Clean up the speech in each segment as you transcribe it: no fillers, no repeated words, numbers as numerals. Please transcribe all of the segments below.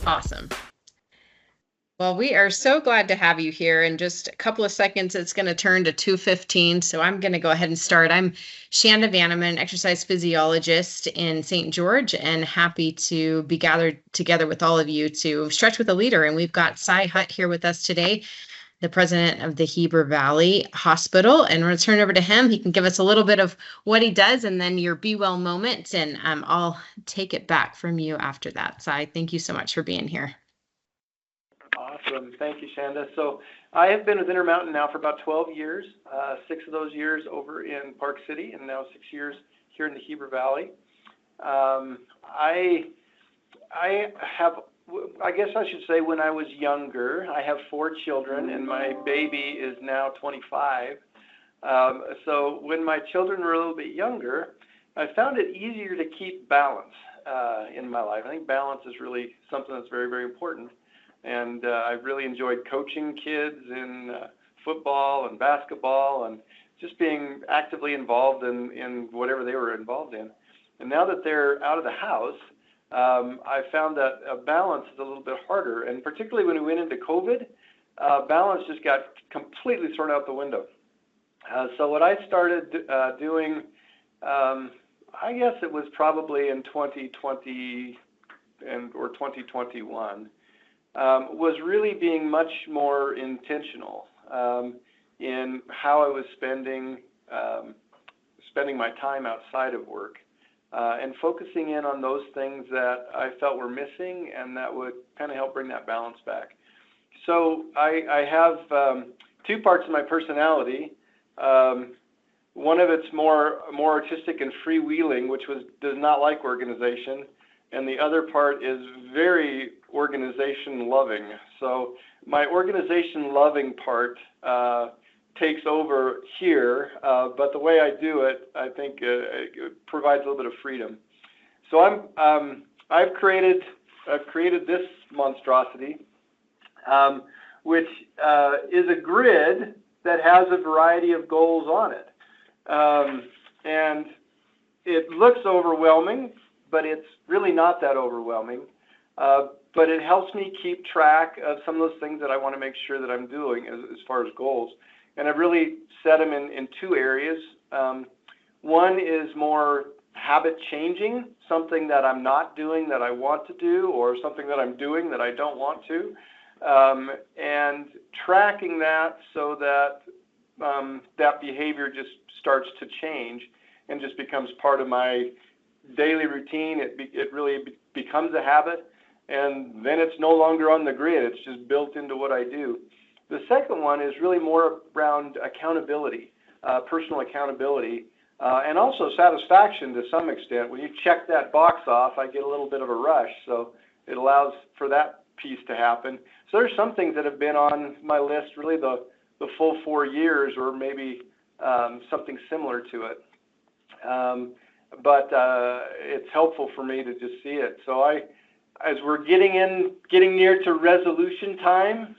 Awesome. Well, we are so glad to have you here. In just a couple of seconds, it's going to turn to 2:15. So I'm going to go ahead and start. I'm Shanda Vanneman, exercise physiologist in St. George, and happy to be gathered together with all of you to stretch with a leader. And we've got Si Hutt here with us today, the president of the Heber Valley Hospital. And we're going to turn it over to him. He can give us a little bit of what he does and then your be well moment. And I'll take it back from you after that. Si, thank you so much for being here. Awesome. Thank you, Shanda. So I have been with Intermountain now for about 12 years, 6 of those years over in Park City, and now 6 years here in the Heber Valley. I guess I should say when I was younger, I have 4 children, and my baby is now 25. So when my children were a little bit younger, I found it easier to keep balance in my life. I think balance is really something that's very, very important. And I really enjoyed coaching kids in football and basketball and just being actively involved in whatever they were involved in. And now that they're out of the house, I found that balance is a little bit harder. And particularly when we went into COVID, balance just got completely thrown out the window. So what I started doing, I guess it was probably in 2020 or 2021, was really being much more intentional in how I was spending my time outside of work and focusing in on those things that I felt were missing and that would kind of help bring that balance back. So I have 2 parts of my personality. One of it's more artistic and freewheeling, which does not like organization. And the other part is very organization loving. So my organization loving part takes over here, but the way I do it, I think it provides a little bit of freedom. So I've created this monstrosity, which is a grid that has a variety of goals on it, and it looks overwhelming, but it's really not that overwhelming. But it helps me keep track of some of those things that I want to make sure that I'm doing as far as goals. And I've really set them in 2 areas. One is more habit changing, something that I'm not doing that I want to do, or something that I'm doing that I don't want to, and tracking that so that that behavior just starts to change and just becomes part of my daily routine. It really becomes a habit, and then it's no longer on the grid. It's just built into what I do. The second one is really more around accountability, personal accountability, and also satisfaction to some extent. When you check that box off, I get a little bit of a rush, so it allows for that piece to happen. So there's some things that have been on my list really the full 4 years, or maybe something similar to it. But it's helpful for me to just see it. So as we're getting near to resolution time,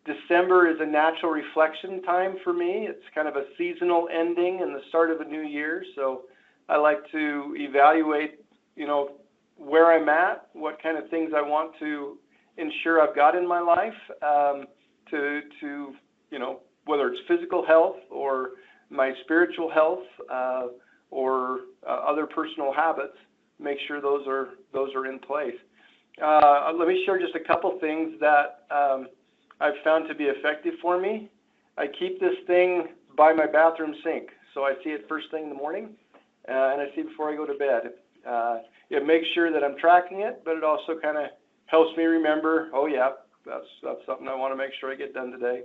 December is a natural reflection time for me. It's kind of a seasonal ending and the start of a new year. So I like to evaluate, where I'm at, what kind of things I want to ensure I've got in my life, to whether it's physical health or my spiritual health, or other personal habits, make sure those are in place. Let me share just a couple things that I've found to be effective for me. I keep this thing by my bathroom sink, so I see it first thing in the morning, and I see it before I go to bed. It makes sure that I'm tracking it, but it also kind of helps me remember, oh yeah, that's something I want to make sure I get done today.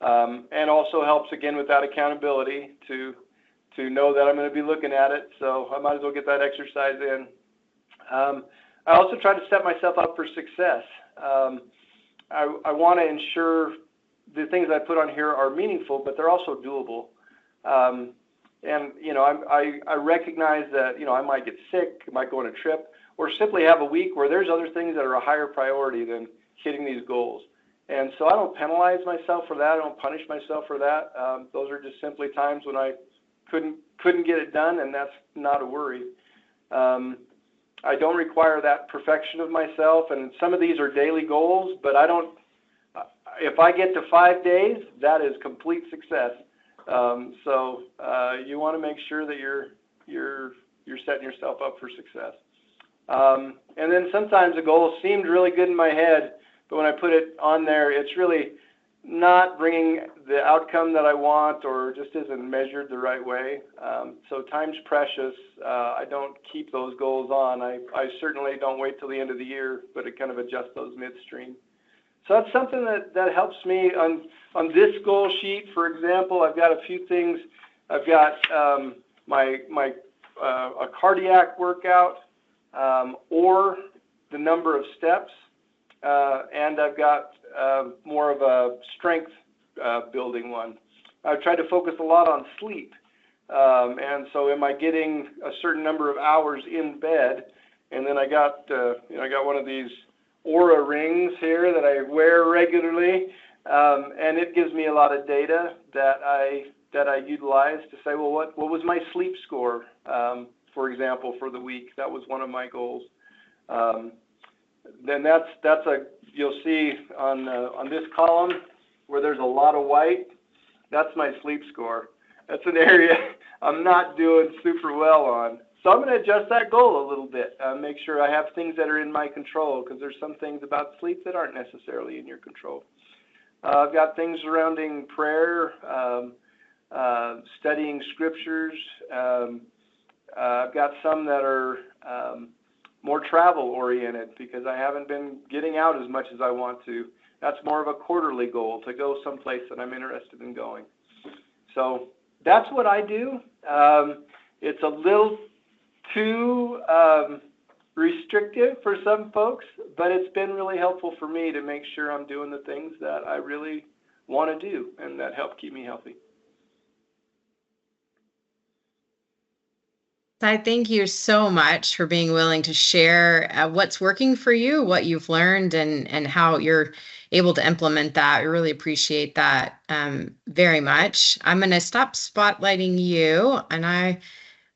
And also helps again with that accountability to know that I'm going to be looking at it, so I might as well get that exercise in. I also try to set myself up for success. I want to ensure the things I put on here are meaningful, but they're also doable. And I recognize that I might get sick, I might go on a trip, or simply have a week where there's other things that are a higher priority than hitting these goals. And so I don't penalize myself for that. I don't punish myself for that. Those are just simply times when I couldn't get it done, and that's not a worry. I don't require that perfection of myself, and some of these are daily goals, but if I get to 5 days, that is complete success. So you want to make sure that you're setting yourself up for success. And then sometimes a goal seemed really good in my head, but when I put it on there, it's really not bringing the outcome that I want, or just isn't measured the right way. So time's precious. I don't keep those goals on. I certainly don't wait till the end of the year, but I kind of adjust those midstream. So that's something that helps me on this goal sheet. For example, I've got a few things. I've got a cardiac workout, or the number of steps, and I've got more of a strength building one. I've tried to focus a lot on sleep, and so am I getting a certain number of hours in bed? And then I got one of these Aura rings here that I wear regularly, and it gives me a lot of data that I utilize to say, well, what was my sleep score, for example, for the week? That was one of my goals. Then you'll see on this column where there's a lot of white, that's my sleep score. That's an area I'm not doing super well on. So I'm going to adjust that goal a little bit, make sure I have things that are in my control, because there's some things about sleep that aren't necessarily in your control. I've got things surrounding prayer, studying scriptures. I've got some that are more travel oriented, because I haven't been getting out as much as I want to. That's more of a quarterly goal, to go someplace that I'm interested in going. So that's what I do. It's a little too restrictive for some folks, but it's been really helpful for me to make sure I'm doing the things that I really want to do and that help keep me healthy. I thank you so much for being willing to share what's working for you, what you've learned, and how you're able to implement that. I really appreciate that very much. I'm going to stop spotlighting you, and I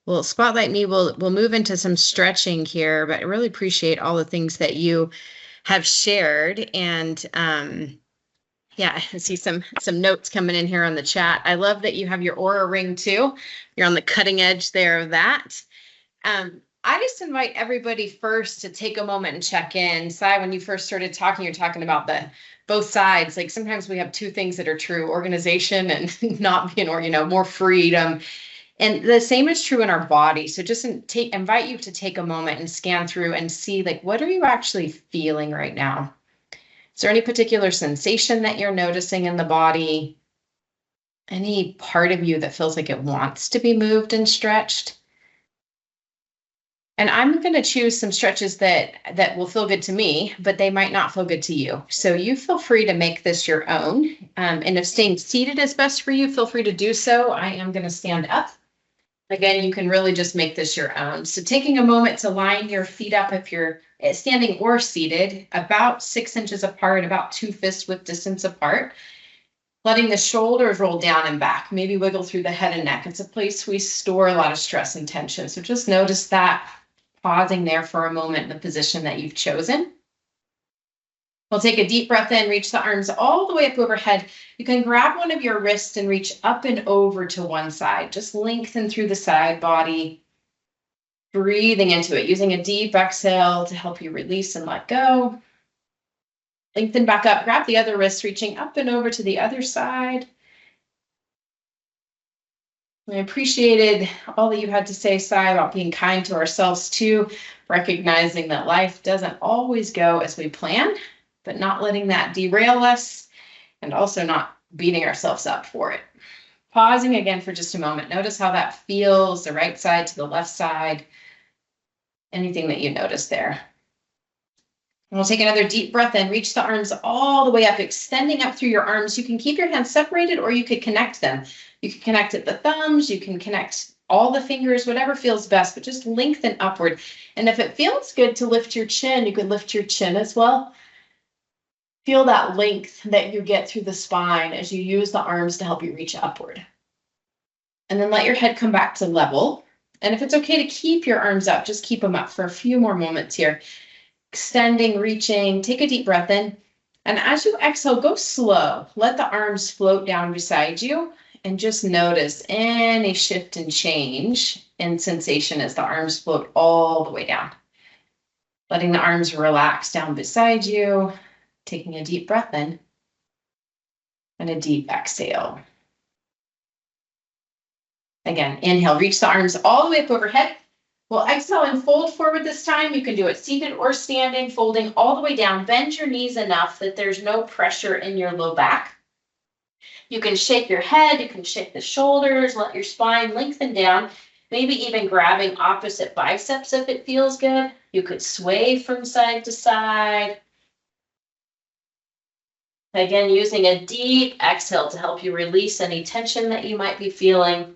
will spotlight me. We'll move into some stretching here, but I really appreciate all the things that you have shared. And yeah, I see some notes coming in here on the chat. I love that you have your Aura ring too. You're on the cutting edge there of that. I just invite everybody first to take a moment and check in. Si, when you first started talking, you're talking about both sides. Like sometimes we have two things that are true: organization and not being, or more freedom. And the same is true in our body. So just invite you to take a moment and scan through and see, like, what are you actually feeling right now? Is there any particular sensation that you're noticing in the body? Any part of you that feels like it wants to be moved and stretched? And I'm going to choose some stretches that will feel good to me, but they might not feel good to you. So you feel free to make this your own. And if staying seated is best for you, feel free to do so. I am going to stand up. Again, you can really just make this your own. So taking a moment to line your feet up, if you're standing or seated, about 6 inches apart, about 2 fist width distance apart. Letting the shoulders roll down and back, maybe wiggle through the head and neck. It's a place we store a lot of stress and tension. So just notice that, pausing there for a moment in the position that you've chosen. We'll take a deep breath in, reach the arms all the way up overhead. You can grab one of your wrists and reach up and over to one side. Just lengthen through the side body, breathing into it, using a deep exhale to help you release and let go. Lengthen back up, grab the other wrist, reaching up and over to the other side. I appreciated all that you had to say, Si, about being kind to ourselves too, recognizing that life doesn't always go as we plan, but not letting that derail us, and also not beating ourselves up for it. Pausing again for just a moment. Notice how that feels, the right side to the left side, anything that you notice there. And we'll take another deep breath in, reach the arms all the way up, extending up through your arms. You can keep your hands separated, or you could connect them. You can connect at the thumbs, you can connect all the fingers, whatever feels best, but just lengthen upward. And if it feels good to lift your chin, you could lift your chin as well. Feel that length that you get through the spine as you use the arms to help you reach upward. And then let your head come back to level. And if it's okay to keep your arms up, just keep them up for a few more moments here. Extending, reaching, take a deep breath in. And as you exhale, go slow. Let the arms float down beside you and just notice any shift and change in sensation as the arms float all the way down. Letting the arms relax down beside you, taking a deep breath in and a deep exhale. Again, inhale, reach the arms all the way up overhead. We'll exhale and fold forward this time. You can do it seated or standing, folding all the way down. Bend your knees enough that there's no pressure in your low back. You can shake your head, you can shake the shoulders, let your spine lengthen down, maybe even grabbing opposite biceps if it feels good. You could sway from side to side. Again, using a deep exhale to help you release any tension that you might be feeling.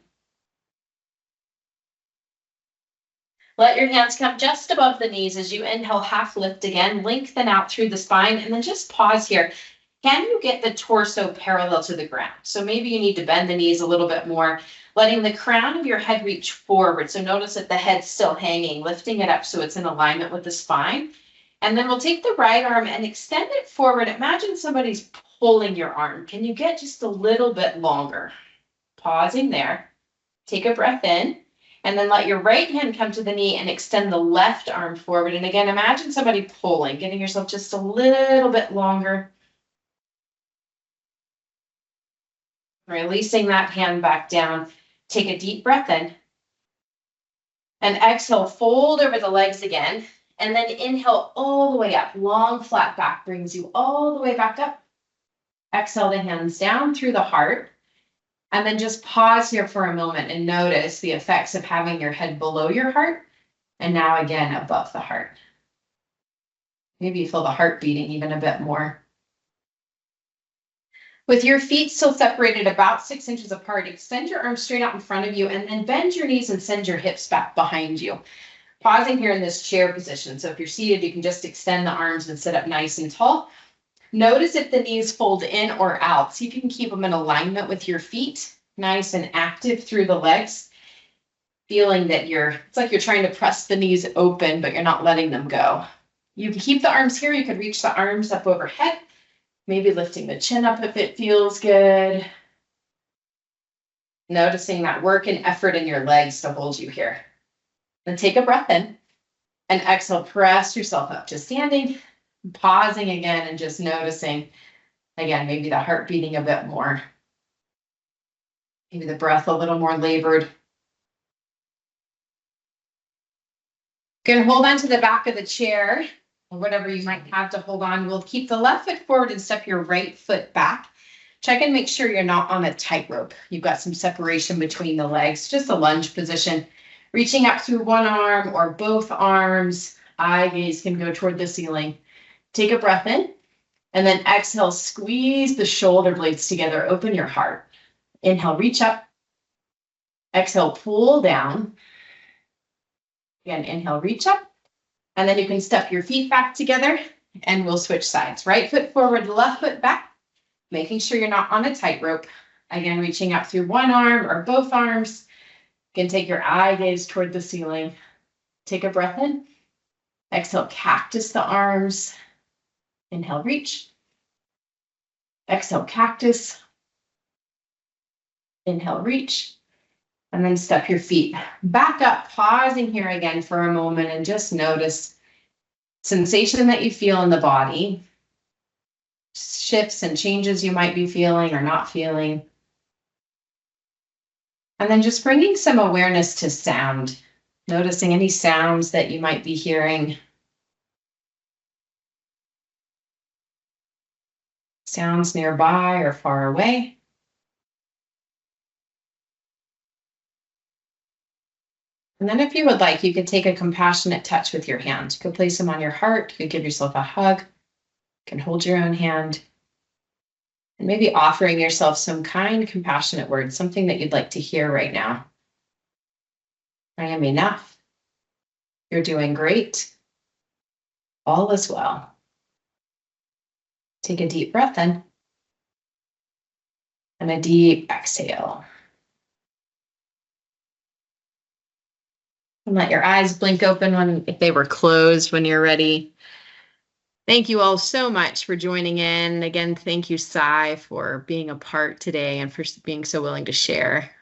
Let your hands come just above the knees as you inhale, half lift again, lengthen out through the spine, and then just pause here. Can you get the torso parallel to the ground? So maybe you need to bend the knees a little bit more, letting the crown of your head reach forward. So notice that the head's still hanging, lifting it up so it's in alignment with the spine. And then we'll take the right arm and extend it forward. Imagine somebody's pulling your arm. Can you get just a little bit longer? Pausing there. Take a breath in. And then let your right hand come to the knee and extend the left arm forward. And again, imagine somebody pulling, getting yourself just a little bit longer. Releasing that hand back down. Take a deep breath in. And exhale, fold over the legs again. And then inhale all the way up. Long, flat back brings you all the way back up. Exhale the hands down through the heart. And then just pause here for a moment and notice the effects of having your head below your heart and now again above the heart. Maybe you feel the heart beating even a bit more. With your feet still separated about 6 inches apart, extend your arms straight out in front of you and then bend your knees and send your hips back behind you. Pausing here in this chair position. So if you're seated, you can just extend the arms and sit up nice and tall. Notice if the knees fold in or out. See if you can keep them in alignment with your feet, nice and active through the legs. Feeling that it's like you're trying to press the knees open, but you're not letting them go. You can keep the arms here. You could reach the arms up overhead, maybe lifting the chin up if it feels good. Noticing that work and effort in your legs to hold you here. Then take a breath in and exhale, press yourself up to standing. Pausing again and just noticing, again, maybe the heart beating a bit more. Maybe the breath a little more labored. Going to hold on to the back of the chair or whatever you might have to hold on. We'll keep the left foot forward and step your right foot back. Check and make sure you're not on a tightrope. You've got some separation between the legs, just a lunge position. Reaching up through one arm or both arms. Eye gaze can go toward the ceiling. Take a breath in and then exhale, squeeze the shoulder blades together, open your heart. Inhale, reach up. Exhale, pull down. Again, inhale, reach up. And then you can step your feet back together and we'll switch sides. Right foot forward, left foot back, making sure you're not on a tightrope. Again, reaching up through one arm or both arms. You can take your eye gaze toward the ceiling. Take a breath in. Exhale, cactus the arms. Inhale, reach. Exhale, cactus. Inhale, reach. And then step your feet back up, pausing here again for a moment and just notice sensation that you feel in the body, shifts and changes you might be feeling or not feeling. And then just bringing some awareness to sound, noticing any sounds that you might be hearing. Sounds nearby or far away. And then if you would like, you could take a compassionate touch with your hand. You could place them on your heart. You could give yourself a hug. You can hold your own hand. And maybe offering yourself some kind, compassionate words, something that you'd like to hear right now. I am enough. You're doing great. All is well. Take a deep breath in and a deep exhale. And let your eyes blink open if they were closed when you're ready. Thank you all so much for joining in. Again, thank you, Si, for being a part today and for being so willing to share.